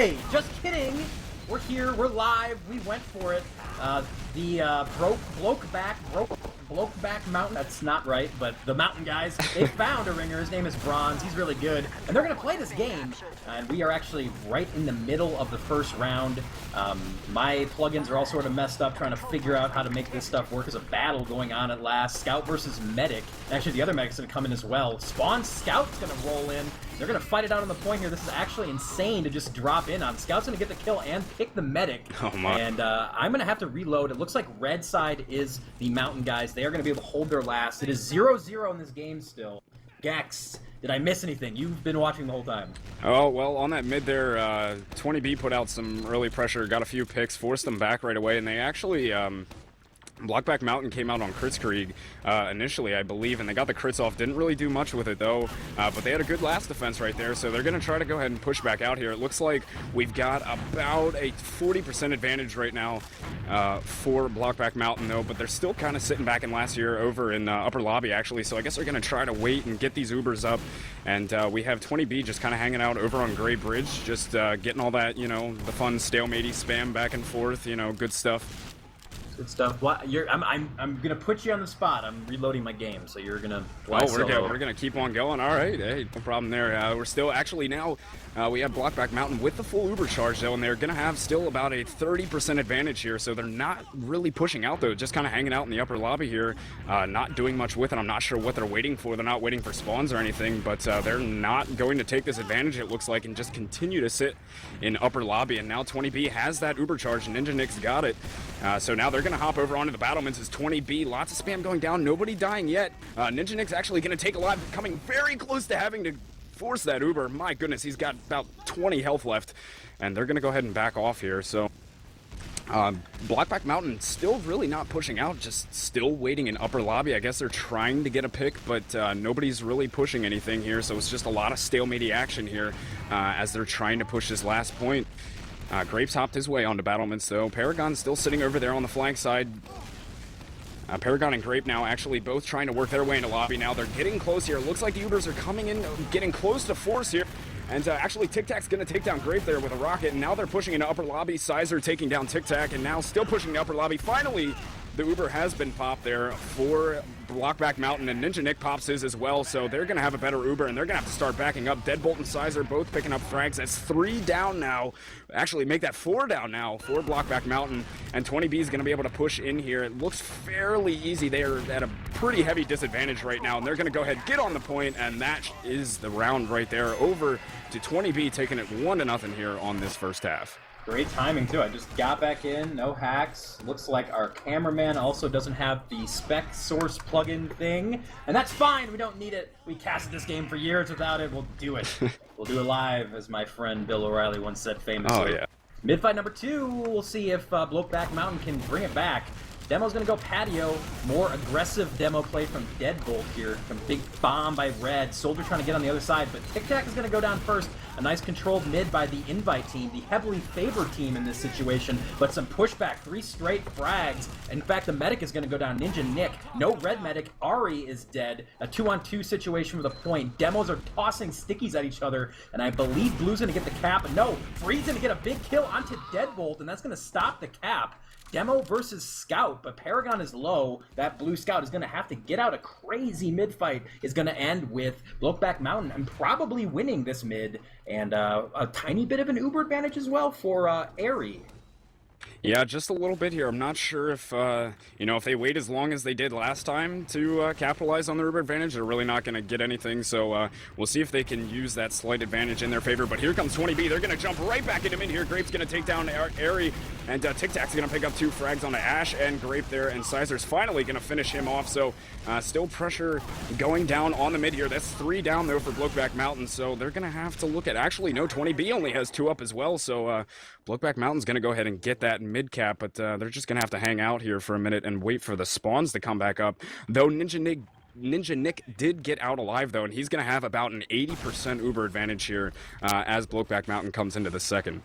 Hey, just kidding. We're here. We're live. We went for it. The Blockback Mountain. That's not right, but the Mountain guys. They found a ringer. His name is Bronze. He's really good, and they're gonna play this game. And we are actually right in the middle of the first round. My plugins are all sort of messed up, trying to figure out how to make this stuff work. There's a battle going on at last. Scout versus Medic. Actually, the other Medic's gonna come in as well. Spawn Scout's gonna roll in. They're gonna fight it out on the point here. This is actually insane to just drop in on. Scout's gonna get the kill and pick the Medic. Oh my. And I'm gonna have to reload. It looks like red side is the Mountain guys. They are gonna be able to hold their last. It is 0-0 in this game still. Gex, did I miss anything? You've been watching the whole time. Oh, well, on that mid there, 20B put out some early pressure, got a few picks, forced them back right away, and they actually, Blockback Mountain came out on Kritzkrieg initially, I believe, and they got the crits off. Didn't really do much with it, though, but they had a good last defense right there, so they're going to try to go ahead and push back out here. It looks like we've got about a 40% advantage right now for Blockback Mountain, though, but they're still kind of sitting back in last year over in upper lobby, actually, so I guess they're going to try to wait and get these Ubers up, and we have 20B just kind of hanging out over on Gray Bridge, just getting all that, you know, the fun stalematey spam back and forth, you know, good stuff. Good stuff. What? I'm gonna put you on the spot. I'm reloading my game, so you're gonna. We're gonna keep on going. All right, hey, no problem there. We're still actually now. We have Blockback Mountain with the full Uber charge though, and they're gonna have still about a 30% advantage here. So they're not really pushing out though, just kind of hanging out in the upper lobby here, not doing much with it. I'm not sure what they're waiting for. They're not waiting for spawns or anything, but they're not going to take this advantage. It looks like, and just continue to sit in upper lobby. And now 20B has that Uber charge, and Ninja Nick's got it. So now they're gonna hop over onto the battlements as 20B. Lots of spam going down. Nobody dying yet. Ninja Nick's actually gonna take a lot, coming very close to having to force that Uber. My goodness, he's got about 20 health left, and they're gonna go ahead and back off here. So Blockback Mountain still really not pushing out, just still waiting in upper lobby. I guess they're trying to get a pick, but nobody's really pushing anything here, so it's just a lot of stalemate action here as they're trying to push this last point. Grapes hopped his way onto battlements though. Paragon's still sitting over there on the flank side. Paragon and Grape now actually both trying to work their way into lobby now. They're getting close here. Looks like the Ubers are coming in, getting close to force here. And actually Tic Tac's going to take down Grape there with a rocket. And now they're pushing into upper lobby. Sizer taking down Tic Tac, and now still pushing the upper lobby. Finally, the Uber has been popped there for Blockback Mountain, and Ninja Nick pops his as well, so they're going to have a better Uber, and they're going to have to start backing up. Deadbolt and Sizer both picking up frags. That's 3 down now. Actually, make that 4 down now for Blockback Mountain, and 20B is going to be able to push in here. It looks fairly easy. They are at a pretty heavy disadvantage right now, and they're going to go ahead and get on the point, and that is the round right there. Over to 20B, taking it 1-0 here on this first half. Great timing, too. I just got back in, no hacks. Looks like our cameraman also doesn't have the spec source plugin thing, and that's fine. We don't need it. We casted this game for years without it. We'll do it. We'll do it live, as my friend Bill O'Reilly once said famously. Oh, yeah. Mid-fight number 2, we'll see if Blockback Mountain can bring it back. Demo's gonna go patio. More aggressive demo play from Deadbolt here. Some big bomb by Red. Soldier trying to get on the other side, but Tic Tac is gonna go down first. A nice controlled mid by the Invite team, the heavily favored team in this situation, but some pushback, 3 straight frags. In fact, the medic is gonna go down, Ninja Nick. No red medic, Ari is dead. A 2-on-2 situation with a point. Demos are tossing stickies at each other, and I believe Blue's gonna get the cap. No, Free's gonna get a big kill onto Deadbolt, and that's gonna stop the cap. Demo versus Scout, but Paragon is low. That blue Scout is going to have to get out. A crazy mid-fight is going to end with Blockback Mountain and probably winning this mid, and a tiny bit of an Uber advantage as well for Airy. Yeah, just a little bit here. I'm not sure if, you know, if they wait as long as they did last time to capitalize on the Uber advantage, they're really not going to get anything. So we'll see if they can use that slight advantage in their favor. But here comes 20B. They're going to jump right back into mid here. Grape's going to take down Airy, and Tic Tac's going to pick up 2 frags on the Ash and Grape there. And Sizer's finally going to finish him off. So still pressure going down on the mid here. That's 3 down, though, for Blockback Mountain. So they're going to have to look at, actually, no, 20B only has 2 up as well. So Blockback Mountain's going to go ahead and get that mid cap, but they're just gonna have to hang out here for a minute and wait for the spawns to come back up. Though Ninja Nick did get out alive though, and he's gonna have about an 80% Uber advantage here as Blockback Mountain comes into the second.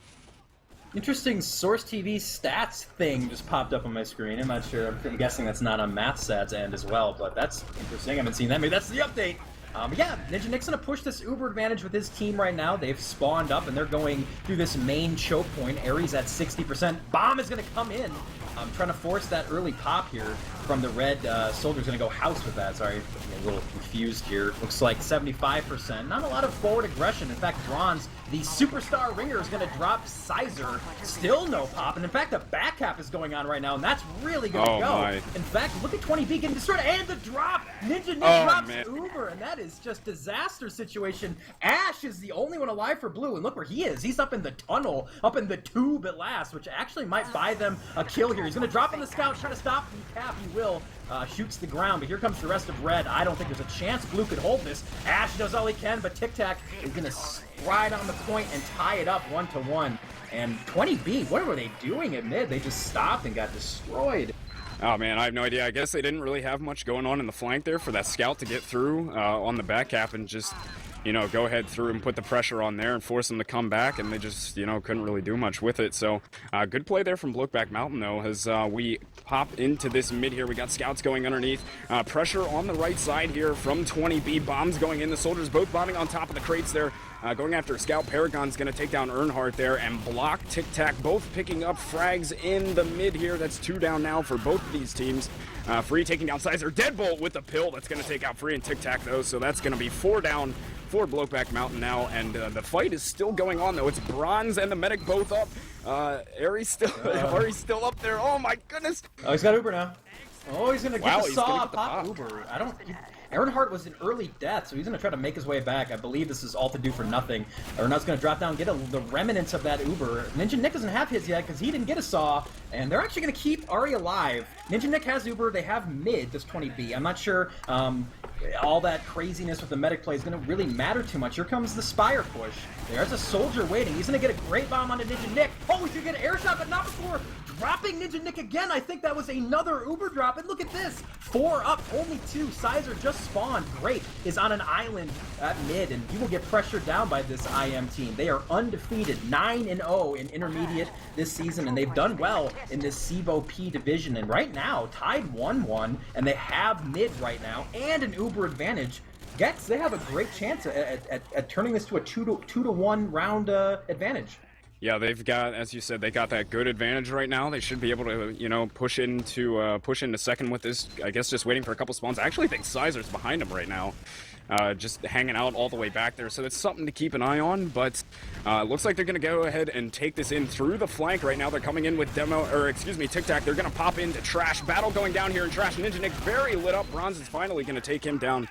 Interesting Source TV stats thing just popped up on my screen. I'm not sure. I'm guessing that's not on Math Stats end as well, but that's interesting. I haven't seen that. Maybe that's the update. But yeah, Ninja Nick's gonna push this Uber advantage with his team right now. They've spawned up and they're going through this main choke point. Aries at 60%. Bomb is gonna come in. Trying to force that early pop here from the red. Soldier's gonna go house with that. Sorry, I'm a little confused here. Looks like 75%. Not a lot of forward aggression. In fact, Bronze, the superstar ringer, is gonna drop Sizer. Still no pop, and in fact, the back cap is going on right now, and that's really gonna go. My. In fact, look at 20B getting destroyed, and the drop. Ninja Nick drops Uber, and that is just disaster situation. Ash is the only one alive for blue, and look where he is. He's up in the tunnel, up in the tube at last, which actually might buy them a kill here. He's going to drop on the scout, try to stop the cap. He will. Shoots the ground, but here comes the rest of red. I don't think there's a chance blue could hold this. Ash does all he can, but Tic Tac is going to ride on the point and tie it up 1-1. And 20B, what were they doing at mid? They just stopped and got destroyed. Oh man, I have no idea. I guess they didn't really have much going on in the flank there for that scout to get through on the back cap and just, you know, go ahead through and put the pressure on there and force them to come back, and they just, you know, couldn't really do much with it. So good play there from Blockback Mountain though, as we pop into this mid here. We got scouts going underneath. Pressure on the right side here from 20B. Bombs going in. The soldiers both bombing on top of the crates there. Going after Scout. Paragon's going to take down Earnhardt there and block Tic Tac, both picking up frags in the mid here. That's 2 down now for both of these teams. Free taking down Sizer. Deadbolt with the pill. That's going to take out Free and Tic Tac though, so that's going to be 4 down for Blockback Mountain now, and the fight is still going on though. It's Bronze and the medic both up. Aries still up there. Oh my goodness. Oh, he's got Uber now. Oh, he's gonna get the saw, get the pop Uber. Earnhardt was an early death, so he's gonna try to make his way back. I believe this is all to do for nothing. Earnhardt's gonna drop down, get the remnants of that Uber. Ninja Nick doesn't have his yet because he didn't get a saw, and they're actually gonna keep Ari alive. Ninja Nick has Uber. They have mid. This 20B. I'm not sure. All that craziness with the medic play is going to really matter too much. Here comes the Spire push. There's a soldier waiting. He's going to get a great bomb onto Ninja Nick. Oh, he's going to get an air shot, but not before dropping Ninja Nick again. I think that was another Uber drop. And look at this. 4 up, only 2. Sizer just spawned. Great is on an island at mid, and he will get pressured down by this IM team. They are undefeated, 9-0 in intermediate this season, and they've done well in this CEVO-P division. And right now, tied 1-1, and they have mid right now, and an Uber advantage. They have a great chance at turning this to a 2-1 round advantage. Yeah, they've got, as you said, they got that good advantage right now. They should be able to, you know, push into second with this. I guess just waiting for a couple spawns. I actually think Sizer's behind him right now, just hanging out all the way back there. So it's something to keep an eye on. But looks like they're going to go ahead and take this in through the flank right now. They're coming in with Tic Tac. They're going to pop into Trash. Battle going down here in Trash. Ninja Nick very lit up. Bronze is finally going to take him down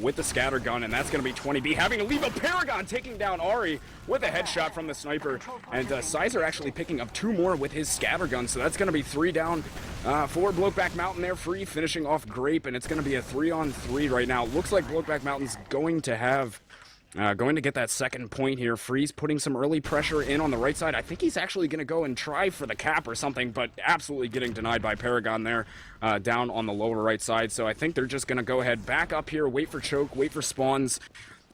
with the scatter gun, and that's going to be 20B having to leave a Paragon, taking down Ari with a headshot from the sniper. And Sizer actually picking up 2 more with his scatter gun, so that's going to be 3 down for Blockback Mountain there. Free finishing off Grape, and it's going to be a 3-on-3 right now. Looks like Blockback Mountain's going to get that second point here. Freeze putting some early pressure in on the right side. I think he's actually going to go and try for the cap or something, but absolutely getting denied by Paragon there down on the lower right side. So I think they're just going to go ahead back up here, wait for choke, wait for spawns,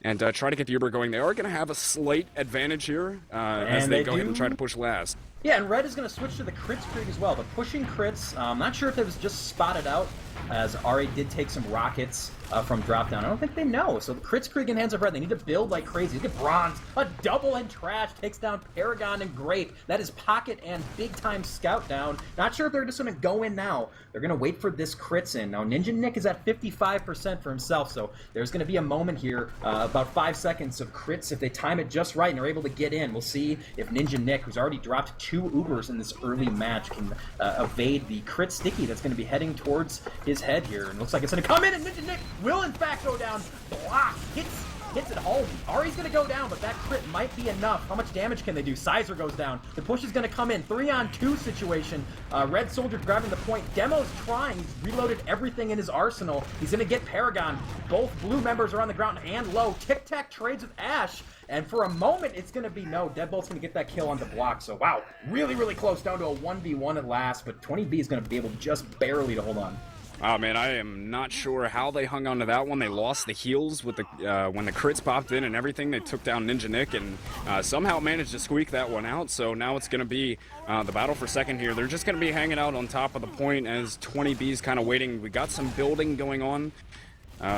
and try to get the Uber going. They are going to have a slight advantage here as they go ahead and try to push last. Yeah, and red is going to switch to the crits Krieg as well. The pushing crits, I'm not sure if it was just spotted out, as Ari did take some rockets from drop down. I don't think they know. So the crits Krieg in hands of red. They need to build like crazy. Look at Bronze. A double and Trash takes down Paragon and Grape. That is Pocket and big time Scout down. Not sure if they're just going to go in now. They're going to wait for this crits in. Now Ninja Nick is at 55% for himself, so there's going to be a moment here, about 5 seconds of crits if they time it just right and they're able to get in. We'll see if Ninja Nick, who's already dropped 2 Ubers in this early match, can evade the crit sticky that's going to be heading towards his head here. And looks like it's going to come in, and Ninja Nick will in fact go down. Block hits it home. Ari's going to go down, but that crit might be enough. How much damage can they do? Sizer goes down. The push is going to come in. 3-on-2 situation. Red Soldier grabbing the point. Demo's trying. He's reloaded everything in his arsenal. He's going to get Paragon. Both blue members are on the ground and low. Tic Tac trades with Ash. And for a moment, it's going to be no. Deadbolt's going to get that kill on the block. So, wow. Really, really close down to a 1v1 at last. But 20B is going to be able just barely to hold on. Oh man, I am not sure how they hung on to that one. They lost the heals with the when the crits popped in and everything. They took down Ninja Nick and somehow managed to squeak that one out. So now it's going to be the battle for second here. They're just going to be hanging out on top of the point as 20B's kind of waiting. We got some building going on.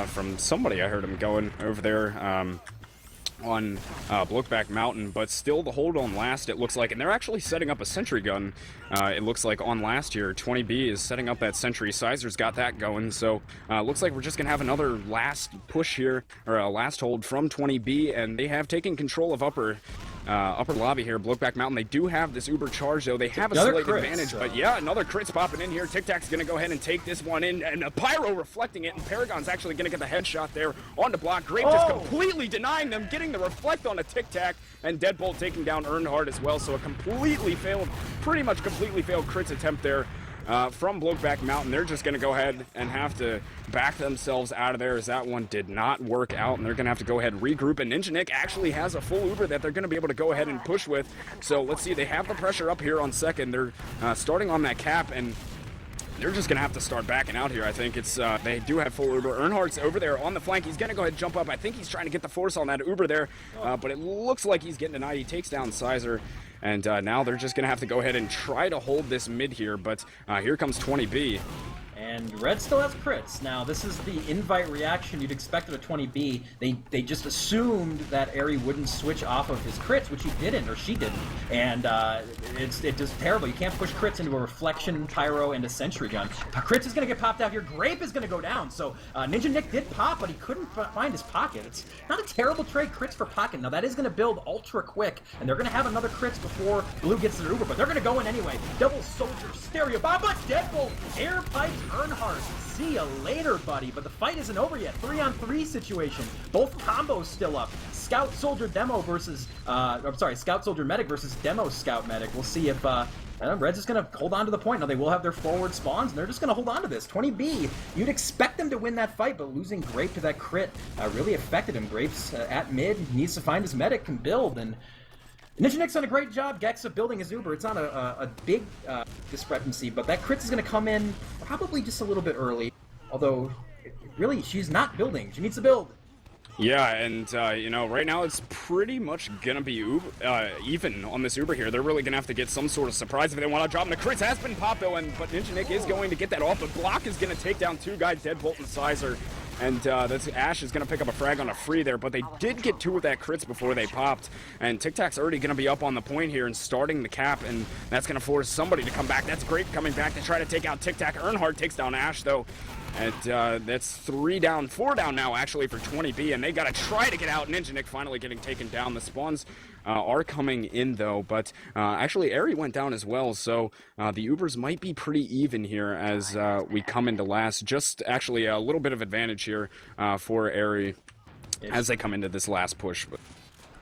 from somebody. I heard him going over there on Blockback Mountain, but still the hold on last, it looks like, and they're actually setting up a sentry gun, it looks like, on last here. 20B is setting up that sentry. Sizer's got that going, so looks like we're just gonna have another last push here, or a last hold from 20B, and they have taken control of upper lobby here, Blockback Mountain. They do have this Uber charge, though. They have a slight advantage, but yeah, another crit's popping in here. Tic Tac's gonna go ahead and take this one in, and a Pyro reflecting it, and Paragon's actually gonna get the headshot there on the block. Grape just completely denying them, getting the reflect on a Tic Tac, and Deadbolt taking down Earnhardt as well, so a completely failed, pretty much completely failed crits attempt there. From Blockback Mountain. They're just going to go ahead and have to back themselves out of there, as that one did not work out, and they're going to have to go ahead and regroup. And Ninja Nick actually has a full Uber that they're going to be able to go ahead and push with. So let's see, they have the pressure up here on second. They're starting on that cap, and they're just going to have to start backing out here. I think it's, they do have full Uber. Earnhardt's over there on the flank. He's going to go ahead and jump up. I think he's trying to get the force on that Uber there, but it looks like he's getting denied. He takes down Sizer, and now they're just going to have to go ahead and try to hold this mid here, but here comes 20B. And Red still has crits. Now, this is the invite reaction you'd expect of a 20B. They just assumed that Airy wouldn't switch off of his crits, which he didn't, or she didn't. And it's just terrible. You can't push crits into a reflection, pyro, and a sentry gun. Crits is going to get popped out here. Grape is going to go down. So Ninja Nick did pop, but he couldn't find his pocket. It's not a terrible trade, crits for pocket. Now, that is going to build ultra quick, and they're going to have another crits before Blue gets their Uber, but they're going to go in anyway. Double Soldier, Stereo Bomb, but Deadbolt, Air Pipes, Earnhardt. See ya later, buddy. But the fight isn't over yet. 3-on-3 situation. Both combos still up. Scout Soldier Demo versus, I'm sorry, Scout Soldier Medic versus Demo Scout Medic. We'll see if, Red's just going to hold on to the point. Now, they will have their forward spawns, and they're just going to hold on to this. 20B, you'd expect them to win that fight, but losing Grape to that crit really affected him. Grape's at mid. He needs to find his medic and build, and Ninja Nick's done a great job, Gex, of building his Uber. It's not a big discrepancy, but that crit is going to come in probably just a little bit early. Although, really, she's not building. She needs to build. Yeah, and, you know, right now it's pretty much going to be even on this Uber here. They're really going to have to get some sort of surprise if they want to drop him. The crits has been popped, though, but Ninja Nick is going to get that off. But Block is going to take down two guys, Deadbolt and Sizer. And that's Ash is going to pick up a frag on a free there, but they did get two of that crits before they popped. And Tic Tac's already going to be up on the point here and starting the cap, and that's going to force somebody to come back. That's Grape coming back to try to take out Tic Tac. Earnhardt takes down Ash, though. And that's 4 down now, actually, for 20B, and they got to try to get out. Ninja Nick finally getting taken down. The spawns are coming in, though, but actually, Airy went down as well, so the Ubers might be pretty even here as we come into last. Just actually a little bit of advantage here for Airy as they come into this last push.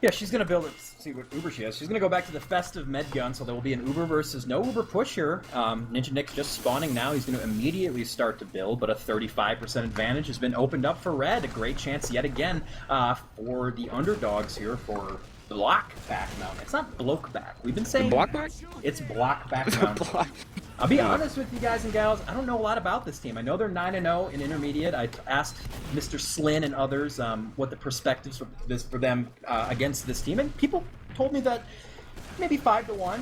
Yeah, she's going to build it. See what Uber she has. She's going to go back to the festive med gun, so there will be an Uber versus no Uber push here. Ninja Nick's just spawning now. He's going to immediately start to build, but a 35% advantage has been opened up for Red. A great chance yet again for the underdogs here for Blockback Mountain. It's not Blockback. We've been saying... Blockback? It's Blockback Mountain. I'll be honest with you guys and gals, I don't know a lot about this team. I know they're 9-0 in intermediate. I asked Mr. Slyn and others what the perspectives for them against this team, and people told me that maybe 5-1,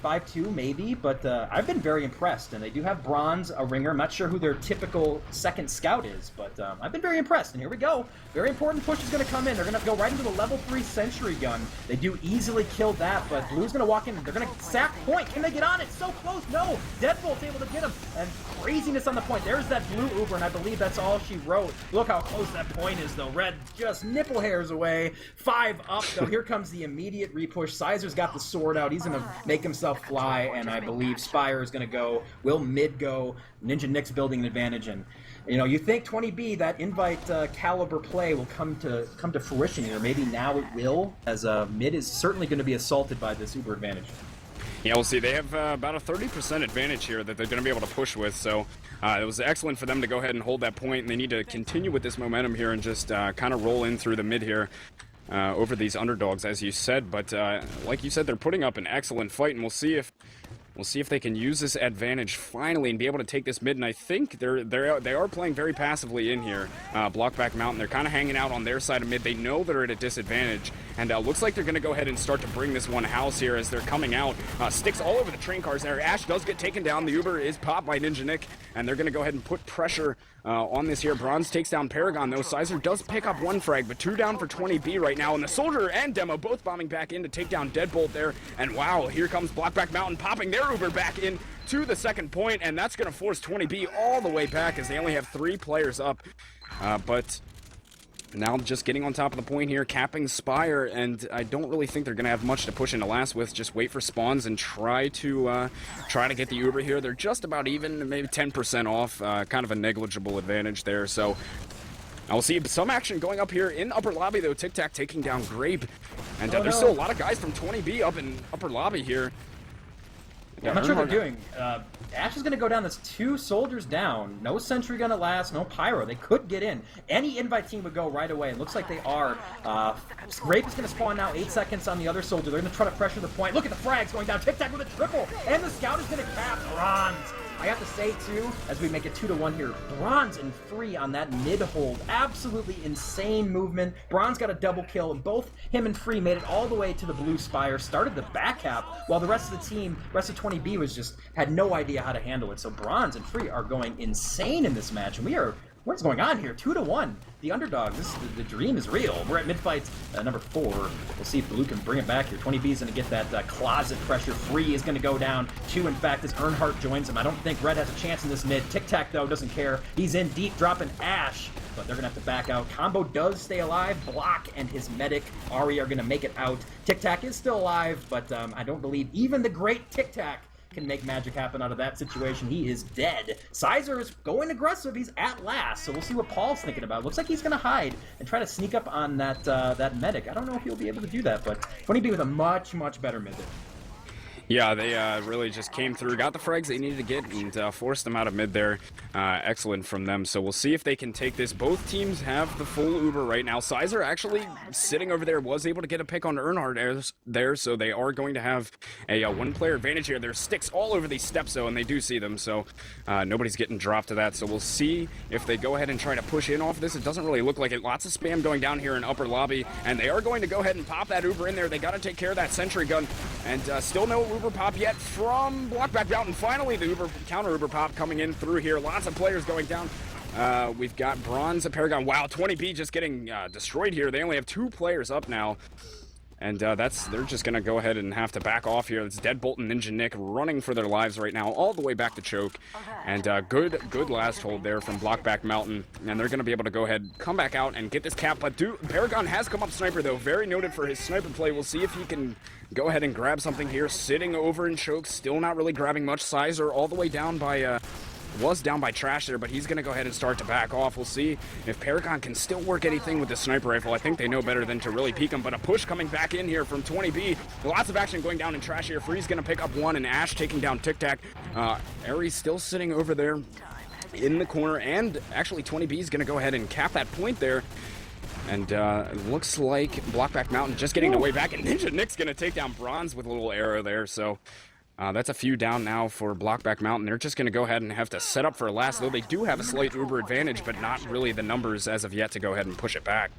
5-2 maybe, but I've been very impressed, and they do have Bronze, a ringer. I'm not sure who their typical second scout is, but I've been very impressed, and here we go. Very important push is going to come in. They're going to go right into the level 3 sentry gun. They do easily kill that, but Blue's going to walk in. They're going to sack point. Can they get on it? So close. No. Deadbolt's able to get him, and craziness on the point. There's that Blue Uber, and I believe that's all she wrote. Look how close that point is, though. Red just nipple hairs away. 5 up, though. Here comes the immediate repush. Sizer's got the sword out. He's going to make himself fly, and I believe Spire is going to go. Will mid go? Ninja Nick's building an advantage, and you know, you think 20B, that invite caliber play will come to fruition here. Maybe now it will, as mid is certainly going to be assaulted by this Uber advantage. Yeah, we'll see. They have about a 30% advantage here that they're going to be able to push with, so it was excellent for them to go ahead and hold that point, and they need to continue with this momentum here and just kind of roll in through the mid here. Over these underdogs, as you said, but like you said, they're putting up an excellent fight, and we'll see if We'll see if they can use this advantage finally and be able to take this mid. And I think they are playing very passively in here. Blockback Mountain, they're kind of hanging out on their side of mid. They know they're at a disadvantage, and looks like they're going to go ahead and start to bring this one house here as they're coming out. Sticks all over the train cars there. Ash does get taken down. The Uber is popped by Ninja Nick, and they're going to go ahead and put pressure on this here. Bronze takes down Paragon, though. Sizer does pick up one frag, but 2 down for 20B right now. And the Soldier and Demo both bombing back in to take down Deadbolt there. And wow, here comes Blockback Mountain popping their Uber back in to the second point, and that's going to force 20B all the way back as they only have 3 players up. But now just getting on top of the point here, capping Spire, and I don't really think they're going to have much to push into last with. Just wait for spawns and try to get the Uber here. They're just about even, maybe 10% off, kind of a negligible advantage there. So I'll see some action going up here in upper lobby, though. Tic Tac taking down Grape, and there's still a lot of guys from 20B up in upper lobby here. Yeah, I'm not sure what they're doing. Ash is going to go down. That's 2 soldiers down. No sentry going to last. No pyro. They could get in. Any invite team would go right away. It looks like they are. Grape is going to spawn now. 8 seconds on the other soldier. They're going to try to pressure the point. Look at the frags going down. Tic Tac with a triple. And the scout is going to cap Bronze. I have to say, too, as we make it 2-1 here, Bronze and Free on that mid-hold. Absolutely insane movement. Bronze got a double kill, and both him and Free made it all the way to the blue spire, started the back half, while the rest of the team, rest of 20B, had no idea how to handle it. So Bronze and Free are going insane in this match, and what's going on here? 2-1. The underdog. The dream is real. We're at mid-fight number 4. We'll see if Blue can bring it back here. 20B is going to get that closet pressure. Free is going to go down 2, in fact, as Earnhardt joins him. I don't think Red has a chance in this mid. Tic Tac, though, doesn't care. He's in deep, dropping Ash, but they're going to have to back out. Combo does stay alive. Block and his medic, Ari, are going to make it out. Tic Tac is still alive, but I don't believe even the great Tic Tac can make magic happen out of that situation. He is dead. Sizer is going aggressive. He's at last, so we'll see what Paul's thinking about. Looks like he's going to hide and try to sneak up on that medic. I don't know if he'll be able to do that, but 20B with a much, much better mid. Yeah, they really just came through, got the frags they needed to get, and forced them out of mid there. Excellent from them. So we'll see if they can take this. Both teams have the full Uber right now. Sizer actually sitting over there was able to get a pick on Earnhardt there, so they are going to have a 1-player advantage here. There's sticks all over these steps, though, and they do see them, so nobody's getting dropped to that. So we'll see if they go ahead and try to push in off of this. It doesn't really look like it. Lots of spam going down here in upper lobby, and they are going to go ahead and pop that Uber in there. They got to take care of that sentry gun, and still no Uber pop yet from Blockback Mountain. Finally, the counter Uber pop coming in through here. Lots of players going down. We've got Bronze and Paragon. Wow, 20B just getting destroyed here. They only have 2 players up now. And they're just going to go ahead and have to back off here. It's Deadbolt and Ninja Nick running for their lives right now, all the way back to choke. And good last hold there from Blockback Mountain. And they're going to be able to go ahead, come back out, and get this cap. But Paragon has come up sniper, though. Very noted for his sniper play. We'll see if he can go ahead and grab something here. Sitting over in choke, still not really grabbing much. Sizer all the way down by... was down by Trash there, but he's going to go ahead and start to back off. We'll see if Paragon can still work anything with the sniper rifle. I think they know better than to really peek him, but a push coming back in here from 20B. Lots of action going down in Trash here. Free's going to pick up 1, and Ash taking down Tic Tac. Aries still sitting over there in the corner, and actually 20B is going to go ahead and cap that point there. And it looks like Blockback Mountain just getting the way back, and Ninja Nick's going to take down Bronze with a little arrow there, so... that's a few down now for Blockback Mountain. They're just going to go ahead and have to set up for a last, though they do have a slight Uber advantage, but not really the numbers as of yet to go ahead and push it back.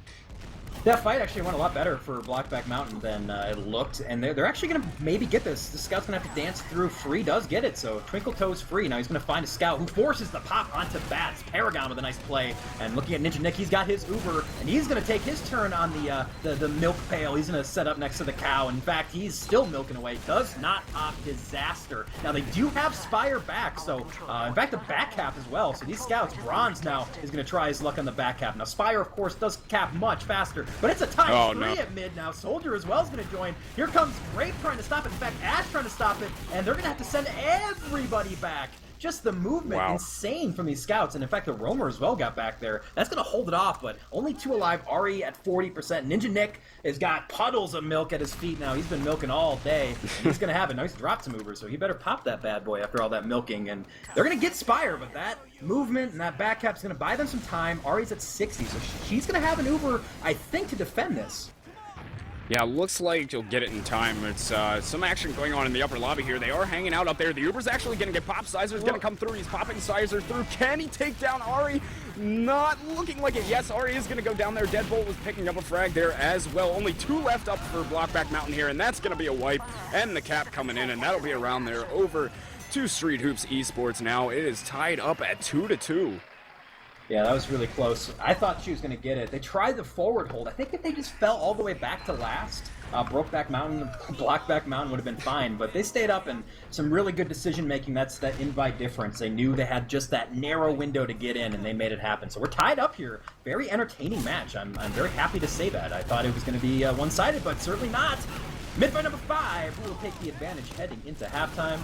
That fight actually went a lot better for Blockback Mountain than it looked, and they're actually going to maybe get this. The scout's going to have to dance through. Free does get it, so Twinkle Toes Free. Now he's going to find a scout who forces the pop onto Bats. Paragon with a nice play, and looking at Ninja Nick, he's got his Uber, and he's going to take his turn on the milk pail. He's going to set up next to the cow. In fact, he's still milking away. Does not pop. Disaster. Now they do have Spire back, so in fact the back cap as well. So these scouts, Bronze now is going to try his luck on the back cap. Now Spire, of course, does cap much faster, but it's a time 3 at mid now. Soldier as well is going to join. Here comes Grape trying to stop it. In fact, Ash trying to stop it, and they're going to have to send everybody back. Just the movement, insane from these scouts, and in fact the Roamer as well got back there. That's going to hold it off, but only 2 alive. Ari at 40%. Ninja Nick has got puddles of milk at his feet now. He's been milking all day. He's going to have a nice drop to mover, so he better pop that bad boy after all that milking, and they're going to get Spire, but that movement and that back cap's going to buy them some time. Ari's at 60, so she's going to have an Uber, I think, to defend this. Yeah, looks like you'll get it in time. It's some action going on in the upper lobby here. They are hanging out up there. The Uber's actually going to get popped. Sizer's going to come through. He's popping Sizer through. Can he take down Ari? Not looking like it. Yes, Ari is going to go down there. Deadbolt was picking up a frag there as well. Only 2 left up for Blockback Mountain here, and that's going to be a wipe. And the cap coming in, and that'll be around there over to Street Hoops Esports now. It is tied up at 2-2. Yeah, that was really close. I thought she was going to get it. They tried the forward hold. I think if they just fell all the way back to last, Blockback Mountain would have been fine. But they stayed up, and some really good decision-making. That's that invite difference. They knew they had just that narrow window to get in, and they made it happen. So we're tied up here. Very entertaining match. I'm very happy to say that. I thought it was going to be one-sided, but certainly not. Mid-fight number 5, who will take the advantage heading into halftime.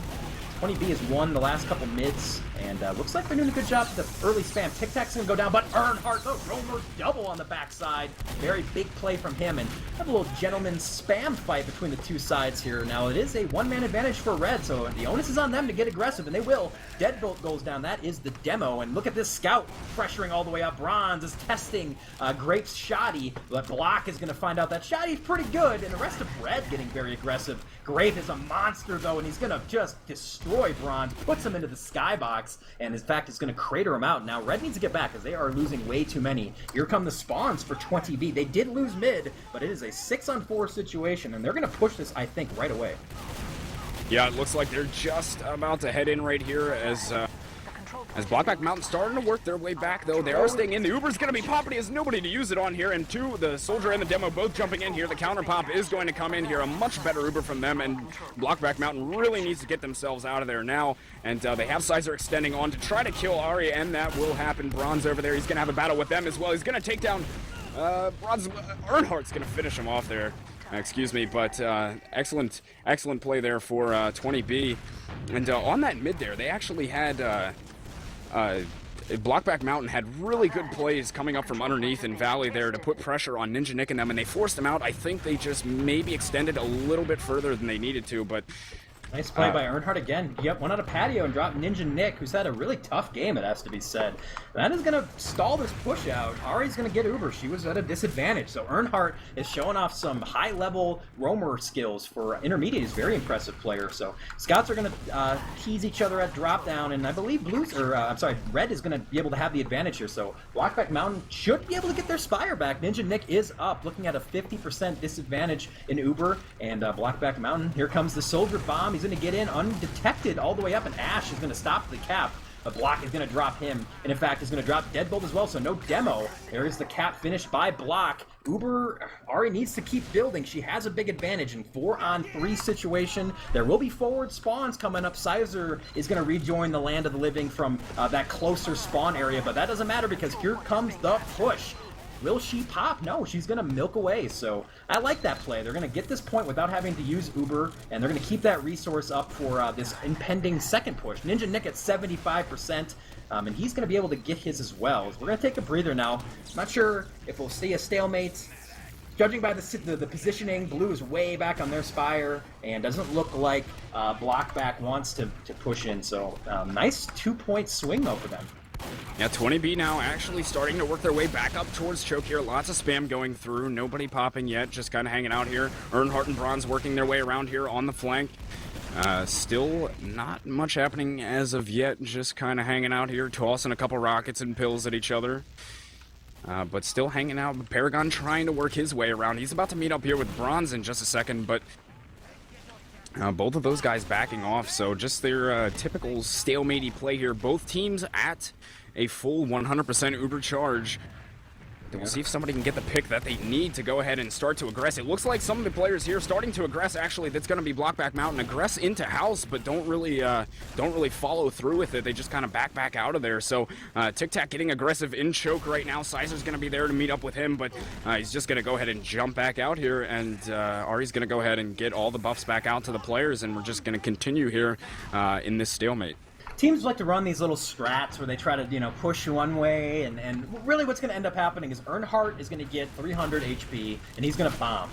20B has won the last couple mids, and looks like they're doing a good job with the early spam. Tic Tac's going to go down, but Earnhardt, the roamer double on the backside. Very big play from him, and have a little gentleman spam fight between the two sides here. Now, it is a one-man advantage for Red, so the onus is on them to get aggressive, and they will. Deadbolt goes down. That is the demo, and look at this scout pressuring all the way up. Bronze is testing Grape's Shoddy, but Block is going to find out that Shoddy's pretty good, and the rest of Red getting very aggressive. Grape is a monster, though, and he's going to just destroy Bronze, puts him into the skybox, and in fact, is going to crater him out. Now, Red needs to get back, as they are losing way too many. Here come the spawns for 20B. They did lose mid, but it is a 6-on-4 situation, and they're going to push this, I think, right away. Yeah, it looks like they're just about to head in right here as Blockback Mountain starting to work their way back, though. They are staying in. The Uber's going to be popping. He has nobody to use it on here. And 2, the Soldier and the Demo both jumping in here. The counter pop is going to come in here. A much better Uber from them. And Blockback Mountain really needs to get themselves out of there now. And they have Sizer extending on to try to kill Ari, and that will happen. Bronze over there. He's going to have a battle with them as well. He's going to take down Bronze. Earnhardt's going to finish him off there. Excuse me, but excellent play there for 20B. And on that mid there, they actually had... Blockback Mountain had really good plays coming up from underneath in Valley there to put pressure on Ninja Nick and them, and they forced them out. I think they just maybe extended a little bit further than they needed to, but... Nice play by Earnhardt again. Yep, went out of patio and dropped Ninja Nick, who's had a really tough game, it has to be said. That is going to stall this push out. Ari's going to get Uber. She was at a disadvantage. So Earnhardt is showing off some high-level roamer skills for intermediate. He's a very impressive player. So Scouts are going to tease each other at drop down, and I believe Red is going to be able to have the advantage here. So Blockback Mountain should be able to get their Spire back. Ninja Nick is up, looking at a 50% disadvantage in Uber, and Blockback Mountain, here comes the Soldier Bomb. He's going to get in undetected all the way up, and Ash is going to stop the cap. But Block is going to drop him, and in fact is going to drop Deadbolt as well, so no demo. There is the cap finished by Block. Uber, Ari needs to keep building. She has a big advantage in 4-on-3 situation. There will be forward spawns coming up. Sizer is going to rejoin the land of the living from that closer spawn area, but that doesn't matter because here comes the push. Will she pop? No, she's going to milk away. So I like that play. They're going to get this point without having to use Uber, and they're going to keep that resource up for this impending second push. Ninja Nick at 75%, and he's going to be able to get his as well. We're going to take a breather now. Not sure if we'll see a stalemate. Judging by the positioning, Blue is way back on their Spire, and doesn't look like Blockback wants to push in. So nice 2-point swing, though, for them. Yeah, 20B now actually starting to work their way back up towards choke here. Lots of spam going through. Nobody popping yet. Just kind of hanging out here. Earnhardt and Bronze working their way around here on the flank. Still not much happening as of yet. Just kind of hanging out here, tossing a couple rockets and pills at each other. But still hanging out. Paragon trying to work his way around. He's about to meet up here with Bronze in just a second, but... both of those guys backing off, so just their typical stalemate-y play here. Both teams at a full 100% Uber charge. We'll see if somebody can get the pick that they need to go ahead and start to aggress. It looks like some of the players here starting to aggress. Actually, that's going to be Blockback Mountain. Aggress into house, but don't really follow through with it. They just kind of back out of there. So Tic Tac getting aggressive in choke right now. Sizer's going to be there to meet up with him, but he's just going to go ahead and jump back out here. And Ari's going to go ahead and get all the buffs back out to the players, and we're just going to continue here in this stalemate. Teams like to run these little strats where they try to, push one way, and really what's going to end up happening is Earnhardt is going to get 300 HP, and he's going to bomb.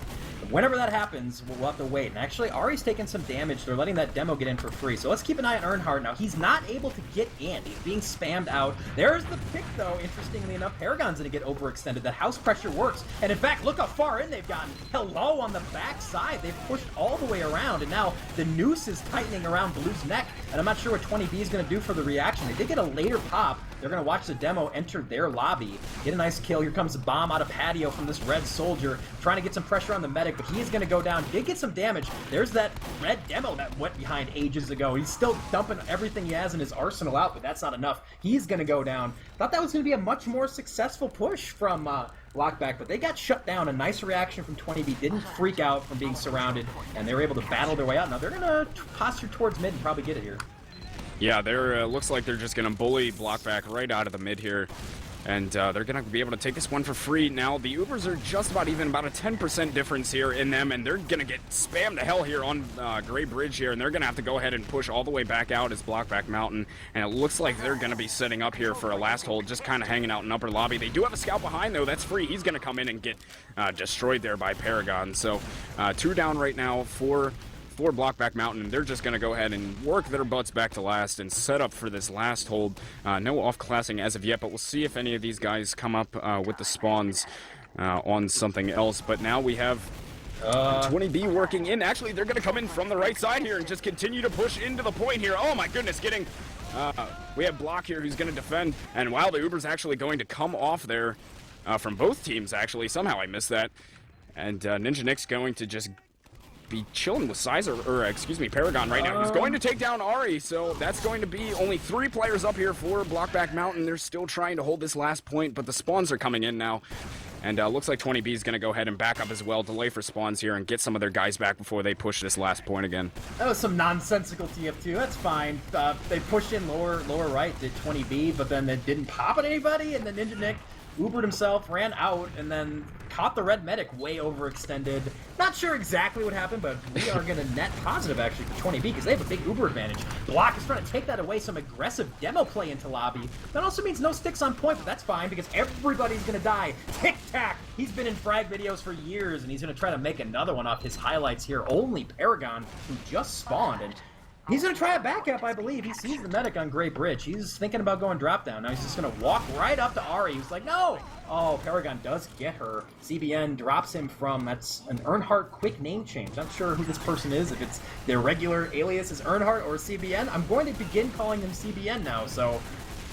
whenever that happens, we'll have to wait. And actually, Ari's taking some damage. They're letting that demo get in for free. So let's keep an eye on Earnhardt. Now, he's not able to get in. He's being spammed out. There's the pick, though. Interestingly enough, Paragon's going to get overextended. That house pressure works. And in fact, look how far in they've gotten. Hello on the backside. They've pushed all the way around. And now the noose is tightening around Blue's neck. And I'm not sure what 20B is going to do for the reaction. They did get a later pop. They're going to watch the demo enter their lobby. Get a nice kill. Here comes the bomb out of patio from this red soldier. Trying to get some pressure on the medic, but he is going to go down. Did get some damage. There's that red demo that went behind ages ago. He's still dumping everything he has in his arsenal out, but that's not enough. He's going to go down. Thought that was going to be a much more successful push from Blockback, but they got shut down. A nice reaction from 20B. Didn't freak out from being surrounded, and they were able to battle their way out. Now they're going to posture towards mid and probably get it here. Yeah, they're looks like they're just going to bully Blockback right out of the mid here. And they're going to be able to take this one for free. Now, the Ubers are just about even, about a 10% difference here in them, and they're going to get spammed to hell here on Gray Bridge here, and they're going to have to go ahead and push all the way back out as Blockback Mountain, and it looks like they're going to be setting up here for a last hold, just kind of hanging out in upper lobby. They do have a scout behind, though. That's free. He's going to come in and get destroyed there by Paragon. So, 2 down right now for Blockback Mountain, and they're just going to go ahead and work their butts back to last and set up for this last hold. No off-classing as of yet, but we'll see if any of these guys come up with the spawns on something else. But now we have 20B working in. Actually, they're going to come in from the right side here and just continue to push into the point here. Oh my goodness, we have Block here who's going to defend, and wow, the Uber's actually going to come off there from both teams, actually. Somehow I missed that. And Ninja Nick's going to just be chilling with Paragon right now. He's going to take down Ari, so that's going to be only 3 players up here for Blockback Mountain. They're still trying to hold this last point, but the spawns are coming in now. And looks like 20B is going to go ahead and back up as well, delay for spawns here, and get some of their guys back before they push this last point again. That was some nonsensical TF2. That's fine. They pushed in lower right to 20B, but then they didn't pop at anybody, and then Ninja Nick Ubered himself, ran out, and then caught the red medic way overextended. Not sure exactly what happened, but we are going to net positive, actually, for 20B, because they have a big Uber advantage. Block is trying to take that away, some aggressive demo play into lobby. That also means no sticks on point, but that's fine, because everybody's going to die. Tic-tac! He's been in frag videos for years, and he's going to try to make another one off his highlights here. Only Paragon, who just spawned, and he's going to try a backup, I believe. He sees the medic on Gray Bridge. He's thinking about going drop down. Now he's just going to walk right up to Ari. He's like, no! Oh, Paragon does get her. CBN drops him from, that's an Earnhardt quick name change. Not sure who this person is, if it's their regular alias is Earnhardt or CBN. I'm going to begin calling him CBN now, so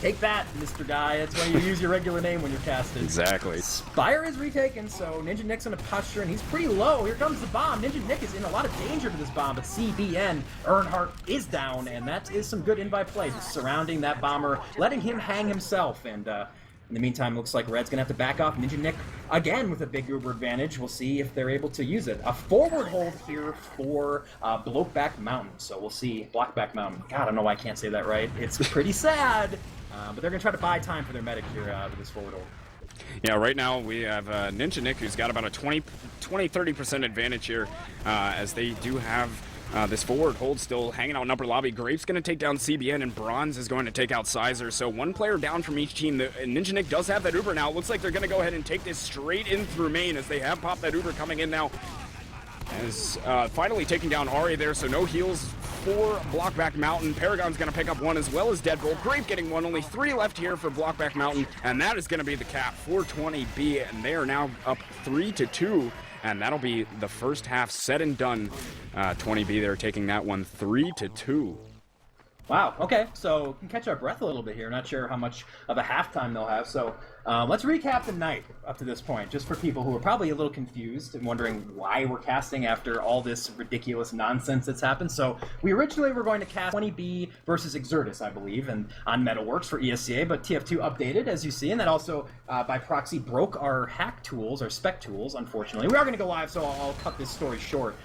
take that, Mr. Guy. That's why you use your regular name when you're casted. Exactly. Spire is retaken, so Ninja Nick's in a posture, and he's pretty low. Here comes the bomb. Ninja Nick is in a lot of danger to this bomb, but CBN, Earnhardt, is down, and that is some good invite play, just surrounding that bomber, letting him hang himself, and in the meantime, looks like Red's gonna have to back off. Ninja Nick, again, with a big Uber advantage. We'll see if they're able to use it. A forward hold here for Blockback Mountain, so we'll see. Blockback Mountain. God, I don't know why I can't say that right. It's pretty sad. But they're going to try to buy time for their medic here with this forward hold. Yeah, right now we have Ninja Nick, who's got about a 20-30% advantage here, as they do have this forward hold still hanging out in upper lobby. Grape's going to take down CBN, and Bronze is going to take out Sizer. So one player down from each team. Ninja Nick does have that Uber now. It looks like they're going to go ahead and take this straight in through main, as they have popped that Uber coming in now. As finally taking down Ari there, so no heals for Blockback Mountain. Paragon's going to pick up one, as well as Deadbolt. Grape getting one. Only 3 left here for Blockback Mountain, and that is going to be the cap for 20B, and they are now up 3-2, and that'll be the first half said and done. 20B, they're taking that one 3-2. Wow, okay, so we can catch our breath a little bit here. Not sure how much of a halftime they'll have, so let's recap the night up to this point, just for people who are probably a little confused and wondering why we're casting after all this ridiculous nonsense that's happened. So we originally were going to cast 20B versus Exertus, I believe, and on Metalworks for ESCA, but TF2 updated, as you see, and that also, by proxy, broke our hack tools, our spec tools, unfortunately. We are going to go live, so I'll cut this story short.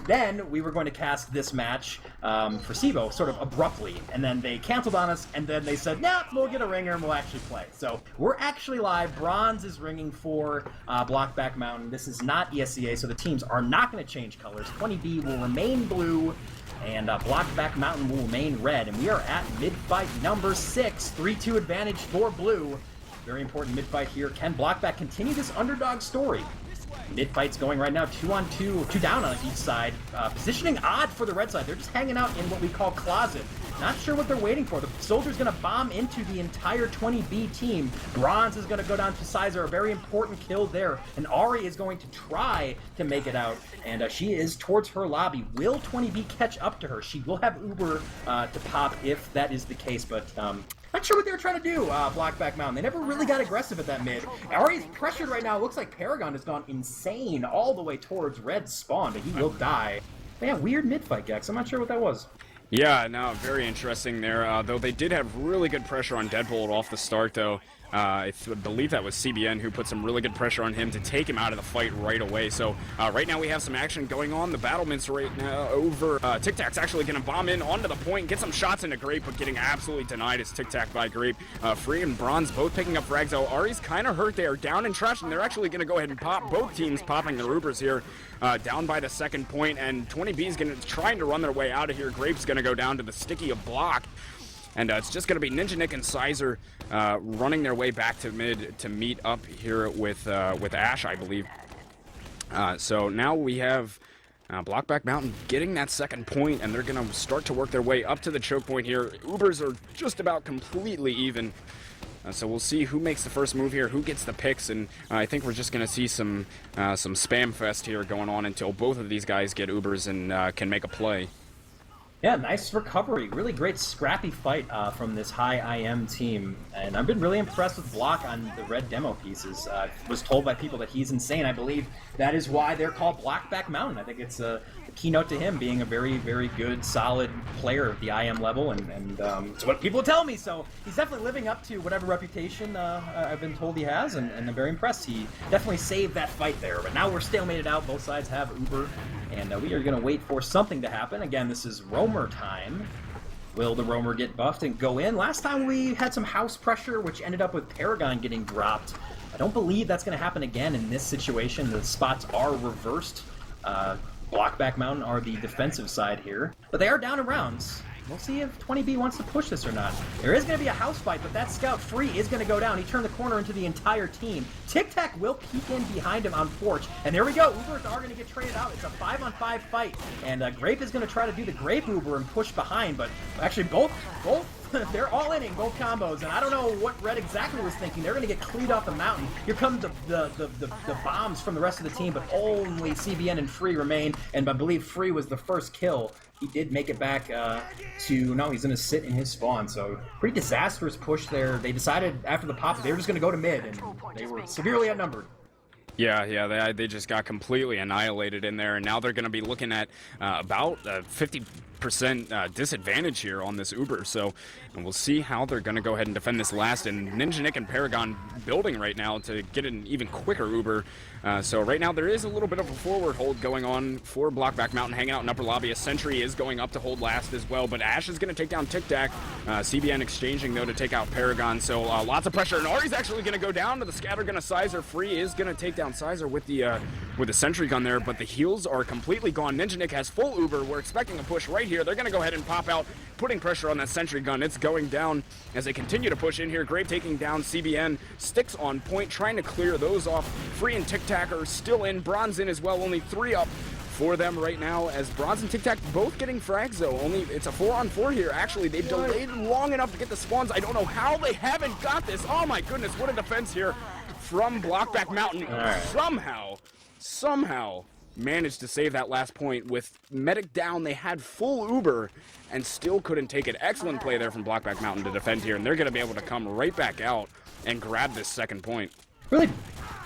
Then we were going to cast this match for CEVO, sort of abruptly, and then they canceled on us, and then they said, nah, we'll get a ringer and we'll actually play. So we're actually live. Bronze is ringing for Blockback Mountain. This is not ESCA, so the teams are not going to change colors. 20B will remain blue, and Blockback Mountain will remain red. And we are at mid-fight number 6, 3-2 advantage for blue. Very important mid-fight here. Can Blockback continue this underdog story? Mid fight's going right now, 2-on-2, 2 down on each side. Positioning odd for the red side. They're just hanging out in what we call closet. Not sure what they're waiting for. The Soldier's going to bomb into the entire 20B team. Bronze is going to go down to Sizer, a very important kill there. And Ari is going to try to make it out. And she is towards her lobby. Will 20B catch up to her? She will have Uber to pop if that is the case, but not sure what they were trying to do, Blockback Mountain. They never really got aggressive at that mid. Ari's pressured right now. It looks like Paragon has gone insane all the way towards red spawn, but he will die. But yeah, weird mid fight, Gex. I'm not sure what that was. Yeah, no, very interesting there. Though they did have really good pressure on Deadbolt off the start, though. I believe that was CBN who put some really good pressure on him to take him out of the fight right away. So right now we have some action going on. The battlements right now over. Tic Tac's actually going to bomb in onto the point, get some shots into Grape, but getting absolutely denied as Tic Tac by Grape. Free and Bronze both picking up frags. Oh, Ari's kind of hurt. They are down and trash, and they're actually going to go ahead and pop. Both teams popping their Ubers here. Down by the second point, and 20B is trying to run their way out of here. Grape's going to go down to the sticky of block. And it's just going to be Ninja Nick and Sizer running their way back to mid to meet up here with Ash, I believe. So now we have Blockback Mountain getting that second point, and they're going to start to work their way up to the choke point here. Ubers are just about completely even. So we'll see who makes the first move here, who gets the picks, and I think we're just going to see some spam fest here going on until both of these guys get Ubers and can make a play. Yeah, nice recovery. Really great scrappy fight from this high IM team. And I've been really impressed with Block on the red demo pieces. I was told by people that he's insane. I believe that is why they're called Blockback Mountain. I think it's a keynote to him being a very, very good, solid player at the IM level. And it's what people tell me. So he's definitely living up to whatever reputation I've been told he has. And I'm very impressed. He definitely saved that fight there. But now we're stalemated out. Both sides have Uber. And we are going to wait for something to happen. Again, this is Roamer time. Will the Roamer get buffed and go in? Last time we had some house pressure, which ended up with Paragon getting dropped. I don't believe that's going to happen again in this situation. The spots are reversed. Blockback Mountain are the defensive side here. But they are down in rounds. We'll see if 20B wants to push this or not. There is going to be a house fight, but that scout Free is going to go down. He turned the corner into the entire team. Tic Tac will peek in behind him on Porch. And there we go. Ubers are going to get traded out. It's a 5-on-5 fight. And Grape is going to try to do the Grape Uber and push behind. But actually, both they're all inning, both combos. And I don't know what Red exactly was thinking. They're going to get cleaned off the mountain. Here come the bombs from the rest of the team, but only CBN and Free remain. And I believe Free was the first kill. He did make it back no, he's going to sit in his spawn. So pretty disastrous push there. They decided after the pop they were just going to go to mid, and they were severely outnumbered. Yeah, they just got completely annihilated in there, and now they're going to be looking at about 50% disadvantage here on this Uber. So and we'll see how they're going to go ahead and defend this last. And Ninja Nick and Paragon building right now to get an even quicker Uber. So right now there is a little bit of a forward hold going on for Blockback Mountain, hanging out in upper lobby. A Sentry is going up to hold last as well, but Ash is going to take down Tic Tac. CBN exchanging though to take out Paragon. So lots of pressure, and Ari's actually going to go down to the scatter. Going to Sizer. Free is going to take down Sizer with the Sentry gun there, but the heals are completely gone. Ninja Nick has full Uber. We're expecting a push right here. They're going to go ahead and pop out, putting pressure on that Sentry gun. It's going down as they continue to push in here. Grape taking down CBN. Sticks on point, trying to clear those off. Free and Tic Tac are still in. Bronze in as well. Only 3 up for them right now, as Bronze and Tic Tac both getting frags though. It's a 4-on-4 here. Actually, they've delayed long enough to get the spawns. I don't know how they haven't got this. Oh my goodness, what a defense here from Blockback Mountain. Somehow managed to save that last point with medic down. They had full Uber and still couldn't take it. Excellent play there from Blockback Mountain to defend here, and they're going to be able to come right back out and grab this second point. Really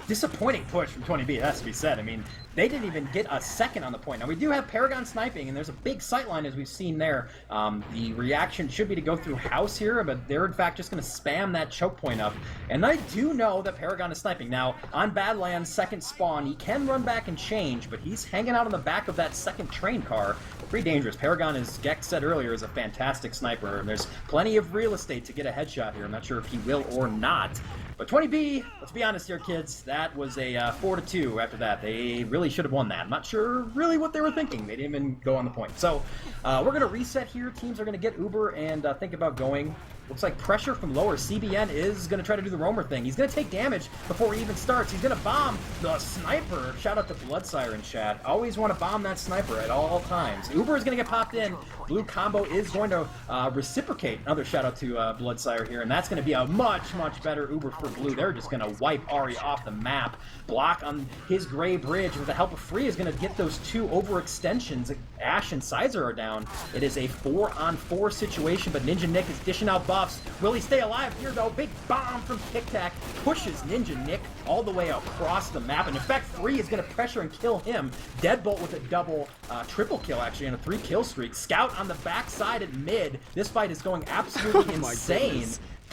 disappointing push from 20B, it has to be said. I mean, they didn't even get a second on the point. Now, we do have Paragon sniping, and there's a big sightline as we've seen there. The reaction should be to go through house here, but they're in fact just going to spam that choke point up. And I do know that Paragon is sniping. Now, on Badlands' second spawn, he can run back and change, but he's hanging out on the back of that second train car. Pretty dangerous. Paragon, as Gex said earlier, is a fantastic sniper, and there's plenty of real estate to get a headshot here. I'm not sure if he will or not. But 20B, let's be honest here, kids, that was a 4-2 after that. They really should have won that. I'm not sure really what they were thinking. They didn't even go on the point. So we're going to reset here. Teams are going to get Uber and think about going. Looks like pressure from lower. CBN is going to try to do the roamer thing. He's going to take damage before he even starts. He's going to bomb the sniper. Shout out to Blood Siren chat. Always want to bomb that sniper at all times. Uber is going to get popped in. Blue combo is going to reciprocate. Another shout out to Blood Siren here. And that's going to be a much, much better Uber for Blue. They're just going to wipe Ari off the map. Block on his gray bridge with the help of Free is going to get those two overextensions. Ash and Sizer are down. It is a 4-on-4 situation, but Ninja Nick is dishing out buffs. Will he stay alive here, though? Big bomb from Tic Tac pushes Ninja Nick all the way across the map. And in fact, Free is going to pressure and kill him. Deadbolt with a triple kill, actually, and a 3-kill streak. Scout on the backside at mid. This fight is going absolutely insane.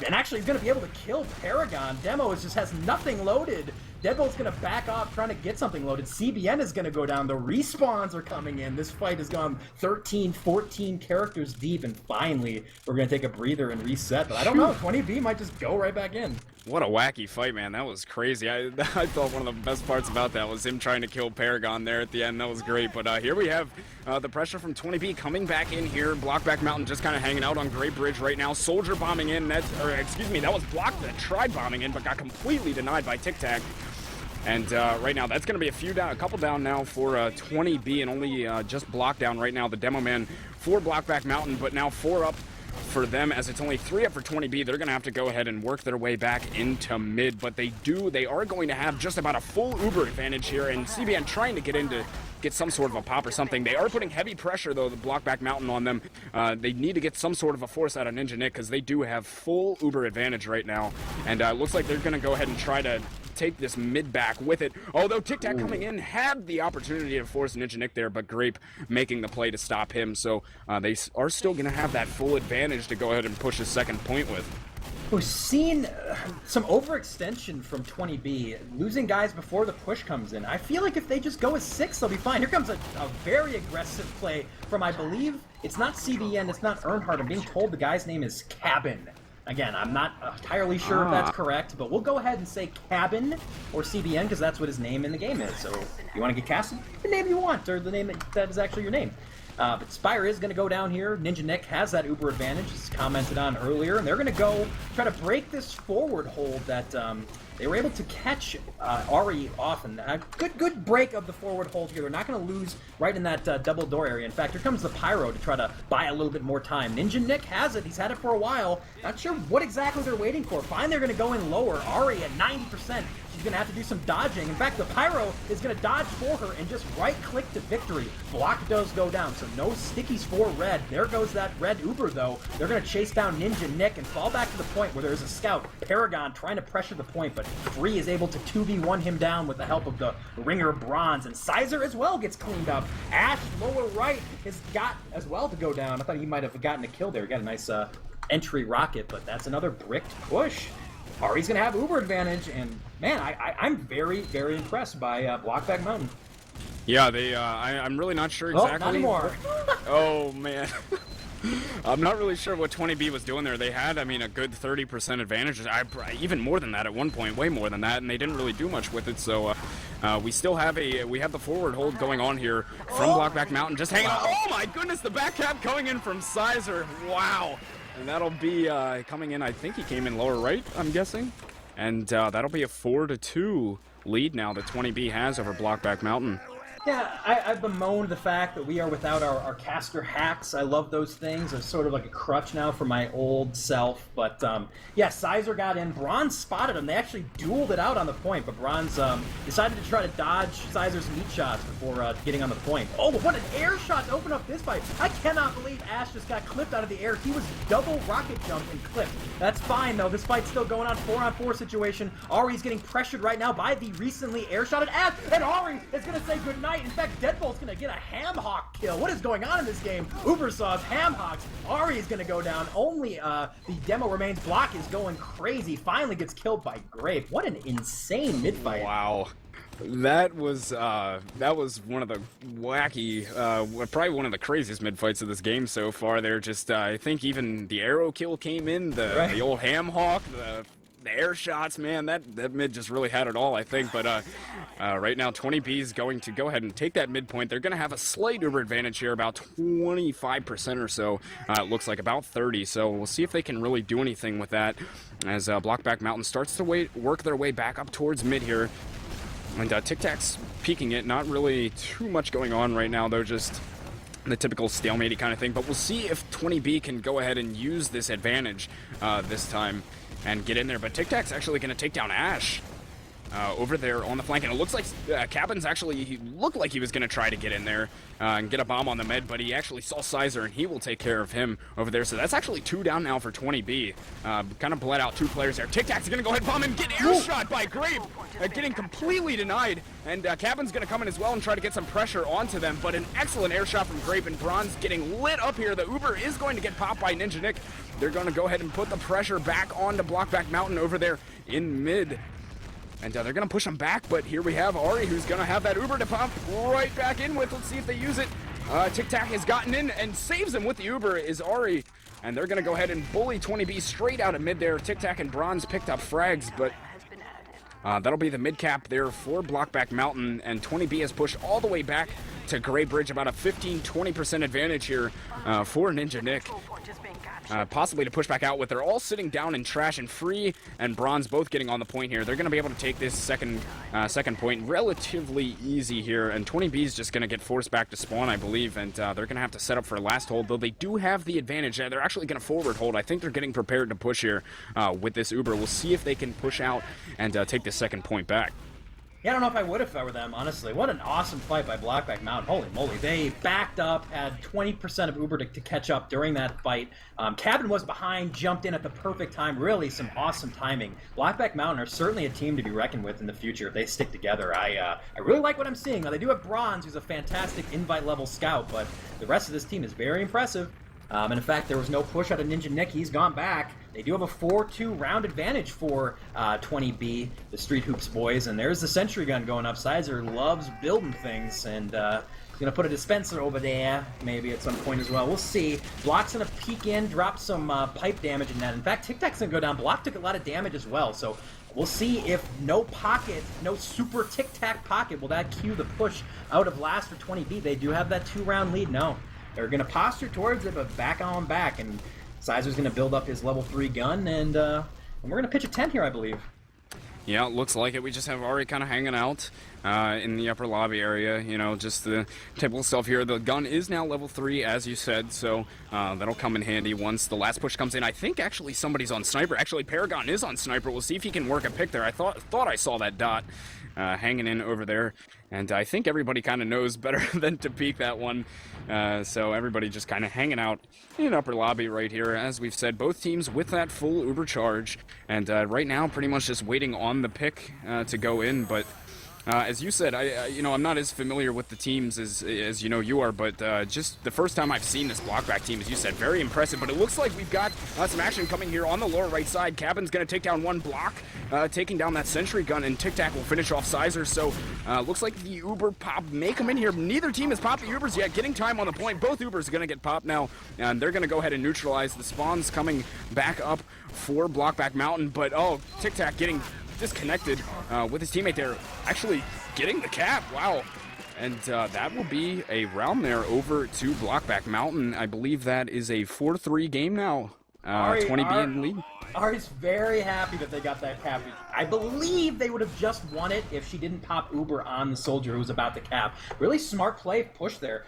And actually, he's going to be able to kill Paragon. Demo just has nothing loaded. Deadbolt's going to back off trying to get something loaded. CBN is going to go down. The respawns are coming in. This fight has gone 13, 14 characters deep. And finally, we're going to take a breather and reset. But I don't know. 20B might just go right back in. What a wacky fight, man. That was crazy. I thought one of the best parts about that was him trying to kill Paragon there at the end. That was great. But here we have the pressure from 20B coming back in here. Blockback Mountain just kind of hanging out on Great Bridge right now. Soldier bombing in. That was Block that tried bombing in, but got completely denied by Tic Tac. And right now, that's going to be a couple down now for 20B, and only just Block down right now. The Demo Man for Blockback Mountain, but now 4 up for them, as it's only 3 up for 20B. They're going to have to go ahead and work their way back into mid, but they are going to have just about a full Uber advantage here, and CBN trying to get some sort of a pop or something. They are putting heavy pressure, though, the Blockback Mountain on them. They need to get some sort of a force out of Ninja Nick, because they do have full Uber advantage right now, and looks like they're going to go ahead and try to take this mid back with it. Although Tic Tac coming in had the opportunity to force Ninja Nick there, but Grape making the play to stop him. So they are still going to have that full advantage to go ahead and push his second point with. We've seen some overextension from 20B, losing guys before the push comes in. I feel like if they just go as 6, they'll be fine. Here comes a very aggressive play from, I believe, it's not CBN, it's not Earnhardt. I'm being told the guy's name is Cabin. Again, I'm not entirely sure if that's correct, but we'll go ahead and say Cabin or CBN because that's what his name in the game is. So if you want to get casted, the name you want, or the name that is actually your name. But Spire is going to go down here. Ninja Nick has that Uber advantage, as commented on earlier, and they're going to go try to break this forward hold that they were able to catch Ari off. And a good break of the forward hold here. They're not going to lose right in that double door area. In fact, here comes the Pyro to try to buy a little bit more time. Ninja Nick has it. He's had it for a while. Not sure what exactly they're waiting for. Finally, they're going to go in lower. Ari at 90%. She's going to have to do some dodging. In fact, the Pyro is going to dodge for her and just right-click to victory. Block does go down, so no stickies for Red. There goes that Red Uber, though. They're going to chase down Ninja Nick and fall back to the point where there's a scout. Paragon trying to pressure the point, but Free is able to 2v1 him down with the help of the Ringer Bronze. And Sizer as well gets cleaned up. Ash, lower right, has got as well to go down. I thought he might have gotten a kill there. He got a nice entry rocket, but that's another bricked push. Ari's going to have Uber advantage, and man, I'm very, very impressed by Blockback Mountain. Yeah, I'm really not sure exactly. Oh, not anymore. Oh, man. I'm not really sure what 20B was doing there. They had, a good 30% advantage. Even more than that at one point, way more than that, and they didn't really do much with it. So we still have the forward hold going on here from Blockback Mountain. Just hanging on. Oh my goodness, the back cap coming in from Sizer. Wow. And that'll be coming in. I think he came in lower right, I'm guessing. And that'll be a 4-2 lead now that 20B has over Blockback Mountain. Yeah, I've bemoaned the fact that we are without our caster hacks. I love those things. It's sort of like a crutch now for my old self. But, yeah, Sizer got in. Bronze spotted him. They actually dueled it out on the point, but Bronze decided to try to dodge Sizer's meat shots before getting on the point. Oh, what an air shot to open up this fight. I cannot believe Ash just got clipped out of the air. He was double rocket jumped and clipped. That's fine, though. This fight's still going on. 4-on-4 situation. Ari's getting pressured right now by the recently air-shotted Ash, and Ari is going to say goodnight. In fact, Deadbolt's going to get a ham hawk kill. What is going on in this game? Ubersaws, ham hawks. Ari is going to go down. Only the demo remains. Block is going crazy. Finally gets killed by Grape. What an insane mid-fight. Wow. That was one of the wacky, probably one of the craziest mid-fights of this game so far. They're just, I think even the arrow kill came in, the old ham hawk, the air shots, man, that mid just really had it all, I think. But right now, 20B is going to go ahead and take that midpoint. They're going to have a slight uber advantage here, about 25% or so. It looks like about 30. So we'll see if they can really do anything with that as Blockback Mountain starts to work their way back up towards mid here. And Tic Tac's peeking it. Not really too much going on right now, though, just the typical stalemate kind of thing. But we'll see if 20B can go ahead and use this advantage this time and get in there. But Tic Tac's actually going to take down Ash over there on the flank. And it looks like Cabin's actually, he looked like he was going to try to get in there and get a bomb on the mid, but he actually saw Sizer and he will take care of him over there. So that's actually 2 down now for 20B. Kind of bled out 2 players there. Tic Tac's going to go ahead and bomb and get air shot by Grape, getting completely denied. And Cabin's going to come in as well and try to get some pressure onto them, but an excellent air shot from Grape, and Bronze getting lit up here. The Uber is going to get popped by Ninja Nick. They're going to go ahead and put the pressure back onto Blockback Mountain over there in mid. And they're going to push him back, but here we have Ari, who's going to have that Uber to pump right back in with. Let's see if they use it. Tic Tac has gotten in and saves him with the Uber is Ari. And they're going to go ahead and bully 20B straight out of mid there. Tic Tac and Bronze picked up frags, but that'll be the mid cap there for Blockback Mountain. And 20B has pushed all the way back to Gray Bridge, about a 15-20% advantage here for Ninja Nick. Possibly to push back out with. They're all sitting down in trash, and Free and Bronze both getting on the point here. They're going to be able to take this second point relatively easy here, and 20B is just going to get forced back to spawn, I believe, and they're going to have to set up for a last hold, though they do have the advantage. They're actually going to forward hold. I think they're getting prepared to push here with this Uber. We'll see if they can push out and take the second point back. Yeah, I don't know if I would if I were them, honestly. What an awesome fight by Blockback Mountain. Holy moly. They backed up, had 20% of Uber to catch up during that fight. Cabin was behind, jumped in at the perfect time. Really some awesome timing. Blockback Mountain are certainly a team to be reckoned with in the future if they stick together. I really like what I'm seeing. Now, they do have Bronze, who's a fantastic invite-level scout, but the rest of this team is very impressive. And in fact, there was no push out of Ninja Nick. He's gone back. They do have a 4-2 round advantage for 20B, the Street Hoops boys. And there's the sentry gun going up. Sizer loves building things, and he's going to put a dispenser over there maybe at some point as well. We'll see. Block's going to peek in, drop some pipe damage in that. In fact, Tic Tac's going to go down. Block took a lot of damage as well. So we'll see if no pocket, no super Tic Tac pocket, will that cue the push out of last for 20B. They do have that 2-round lead. No. They're going to posture towards it, but back on back, and Sizer's going to build up his level 3 gun, and we're going to pitch a tent here, I believe. Yeah, it looks like it. We just have Ari kind of hanging out in the upper lobby area, you know, just the typical stuff here. The gun is now level 3, as you said, so that'll come in handy once the last push comes in. I think actually somebody's on Sniper. Actually, Paragon is on Sniper. We'll see if he can work a pick there. I thought I saw that dot hanging in over there, and I think everybody kind of knows better than to peek that one. So everybody just kind of hanging out in upper lobby right here. As we've said, both teams with that full Uber charge, and right now pretty much just waiting on the pick to go in. But as you said, I'm not as familiar with the teams as you know you are, but just the first time I've seen this Blockback team, as you said, very impressive. But it looks like we've got some action coming here on the lower right side. Cabin's going to take down one Block, taking down that sentry gun, and Tic Tac will finish off Sizer. So looks like the Uber pop may come in here. Neither team has popped the Ubers yet, getting time on the point. Both Ubers are going to get popped now, and they're going to go ahead and neutralize. The spawns coming back up for Blockback Mountain, but Tic Tac getting disconnected with his teammate there, actually getting the cap. Wow. And that will be a round there over to Blockback Mountain. I believe that is a 4-3 game now. 20B in lead. Ari's very happy that they got that cap. I believe they would have just won it if she didn't pop Uber on the soldier who was about to cap. Really smart play push there.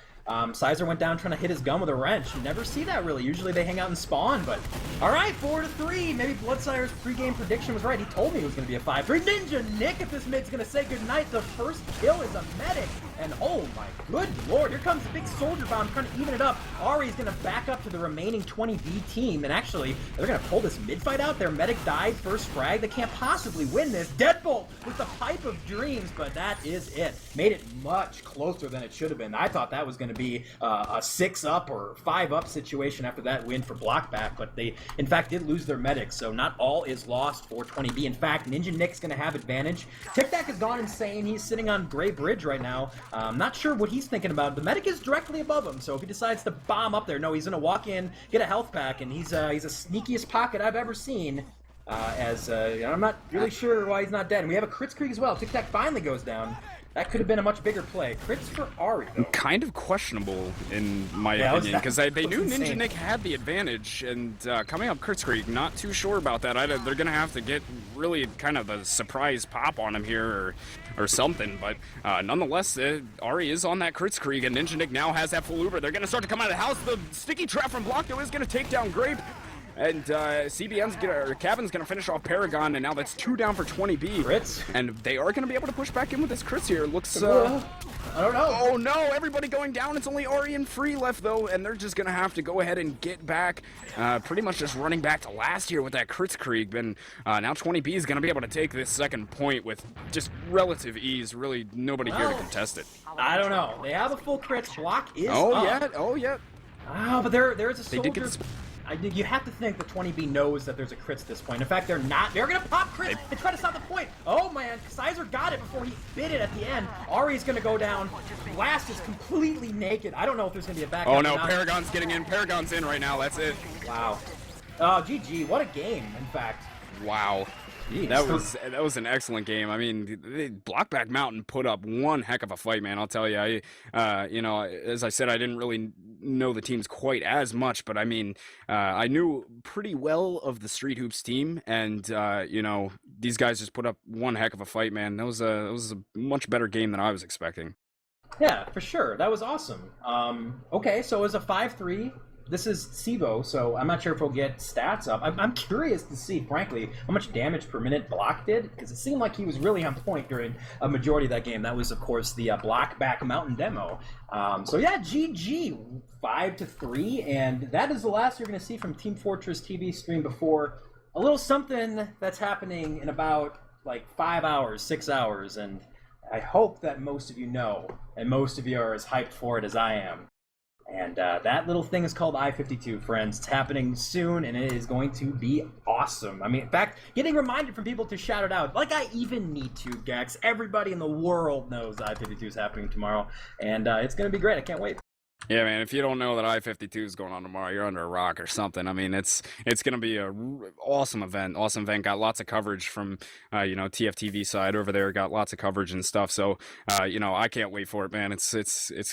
Sizer went down trying to hit his gun with a wrench. You never see that really. Usually they hang out and spawn, but all right, 4-3. Maybe Bloodsire's pregame prediction was right. He told me it was going to be a 5-3. Ninja Nick, if this mid's going to say goodnight, the first kill is a medic. And oh my good lord, here comes the big soldier bomb trying to even it up. Ari's going to back up to the remaining 20B team, and actually, they're going to pull this mid-fight out. Their medic died first frag. They can't possibly win this. Deadbolt with the pipe of dreams, but that is it. Made it much closer than it should have been. I thought that was going to be a 6-up or 5-up situation after that win for Blockback, but they in fact did lose their medics, so not all is lost for 20B. In fact, Ninja Nick's going to have advantage. Tic Tac has gone insane. He's sitting on Gray Bridge right now. Not sure what he's thinking about. The medic is directly above him, so if he decides to bomb up there, no, he's going to walk in, get a health pack, and he's the sneakiest pocket I've ever seen. I'm not really sure why he's not dead. And we have a crits creek as well. Tic Tac finally goes down. That could have been a much bigger play. Crits for Ari, though. Kind of questionable, in my opinion, because they knew insane. Ninja Nick had the advantage, and coming up Crits Creek, not too sure about that. They're going to have to get really kind of a surprise pop on him here or something, but nonetheless, Ari is on that Crits Creek, and Ninja Nick now has that full Uber. They're going to start to come out of the house. The sticky trap from Block, though, is going to take down Grape. And Cabin's gonna finish off Paragon, and now that's 2 down for 20B. Crits? And they are gonna be able to push back in with this crits here. Looks I don't know. Oh no, everybody going down. It's only Ari and Free left though, and they're just gonna have to go ahead and get back. Pretty much just running back to last year with that crits creek. And now 20B is gonna be able to take this second point with just relative ease. Really, nobody here to contest it. I don't know. They have a full crits. Block is Oh up. yeah. Oh, but there is a soldier. They did get you have to think that 20B knows that there's a crits at this point. In fact, they're not. They're going to pop crits and try to stop the point. Oh, man. Sizer got it before he bit it at the end. Ari's going to go down. Blast is completely naked. I don't know if there's going to be a back. Oh, no. Paragon's getting in. Paragon's in right now. That's it. Wow. Oh, GG. What a game, in fact. Wow. Jeez. That was an excellent game. I mean, Blockback Mountain put up one heck of a fight, man. I'll tell you. As I said, I didn't really know the teams quite as much, but I mean, I knew pretty well of the Street Hoops team, and these guys just put up one heck of a fight, man. That was a much better game than I was expecting. Yeah, for sure. That was awesome. Okay, so it was a 5-3. This is CEVO, so I'm not sure if we'll get stats up. I'm curious to see, frankly, how much damage per minute Block did, because it seemed like he was really on point during a majority of that game. That was, of course, the Blockback Mountain demo. So yeah, GG, 5-3, and that is the last you're going to see from Team Fortress TV stream before a little something that's happening in about, 5 hours, 6 hours, and I hope that most of you know, and most of you are as hyped for it as I am. And that little thing is called I-52, friends. It's happening soon, and it is going to be awesome. I mean, in fact, getting reminded from people to shout it out. Like I even need to, Gex. Everybody in the world knows I-52 is happening tomorrow, and it's going to be great. I can't wait. Yeah, man, if you don't know that I-52 is going on tomorrow, you're under a rock or something. I mean, it's going to be a awesome event. Got lots of coverage from, TFTV side over there. Got lots of coverage and stuff. So, I can't wait for it, man. It's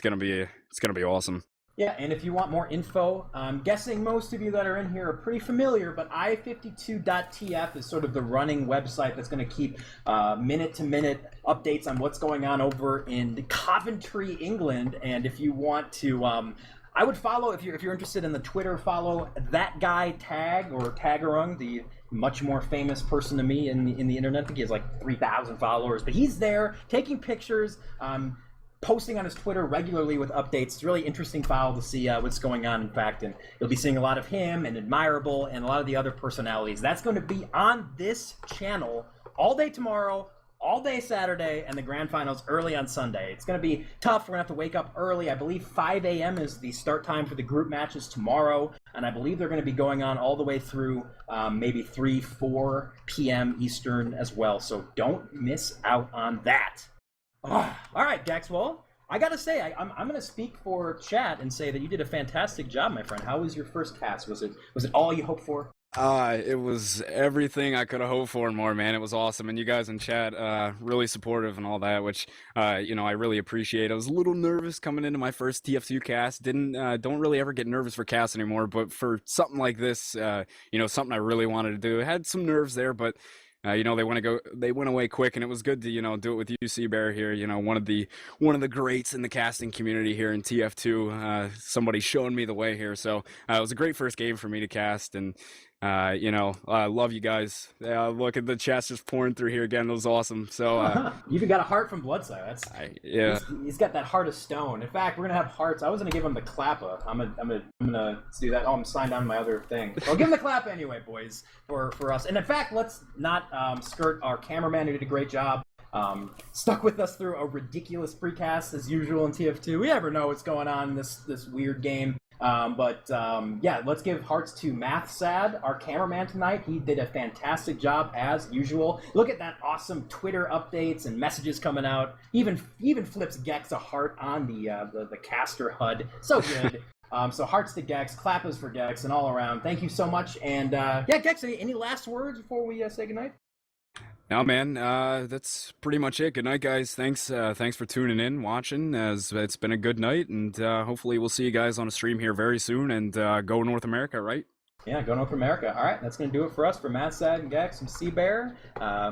going to be awesome. Yeah, and if you want more info, I'm guessing most of you that are in here are pretty familiar, but i52.tf is sort of the running website that's going to keep minute-to-minute updates on what's going on over in Coventry, England. And if you want to, I would follow, if you're interested in the Twitter, follow that guy Tag, or Tagarung, the much more famous person to me in the internet. I think he has like 3,000 followers, but he's there taking pictures, posting on his Twitter regularly with updates. It's a really interesting file to see what's going on, in fact, and you'll be seeing a lot of him and Admirable and a lot of the other personalities. That's going to be on this channel all day tomorrow, all day Saturday, and the grand finals early on Sunday. It's going to be tough. We're going to have to wake up early. I believe 5 a.m. is the start time for the group matches tomorrow, and I believe they're going to be going on all the way through maybe 4 p.m. Eastern as well, so don't miss out on that. Oh, all right, Gex. Well, I gotta say, I'm gonna speak for chat and say that you did a fantastic job, my friend. How was your first cast? Was it all you hoped for? It was everything I could have hoped for and more, man. It was awesome, and you guys in chat really supportive and all that, which I really appreciate. I was a little nervous coming into my first TF2 cast. Don't really ever get nervous for casts anymore, but for something like this, something I really wanted to do, I had some nerves there, but. They went away quick, and it was good to, do it with you, C-Bear here, one of the greats in the casting community here in TF2, somebody showing me the way here. So it was a great first game for me to cast, and I love you guys. Look at the chat's just pouring through here again. It was awesome. So you even got a heart from Bloodsire. Yeah. He's got that heart of stone. In fact, we're gonna have hearts. I was gonna give him the clappa. I'm gonna do that. Oh, I'm signed on my other thing. I'll give him the clap anyway, boys, for us. And in fact, let's not skirt our cameraman who did a great job. Stuck with us through a ridiculous precast as usual in TF2. We never know what's going on in this weird game. Yeah, let's give hearts to MathSad, our cameraman tonight. He did a fantastic job as usual. Look at that awesome Twitter updates and messages coming out. Even flips Gex a heart on the caster HUD. So good. So hearts to Gex, clappers for Gex, and all around. Thank you so much. And yeah, Gex, any last words before we say goodnight? No, man, that's pretty much it. Good night, guys. Thanks for tuning in, watching. As it's been a good night, and hopefully we'll see you guys on a stream here very soon. And go North America, right? Yeah, go North America. All right, that's going to do it for us. For Matt, Sad, and Gex from CBear.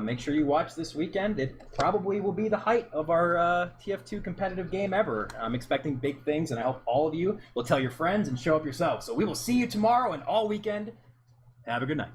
Make sure you watch this weekend. It probably will be the height of our TF2 competitive game ever. I'm expecting big things, and I hope all of you will tell your friends and show up yourselves. So we will see you tomorrow and all weekend. Have a good night.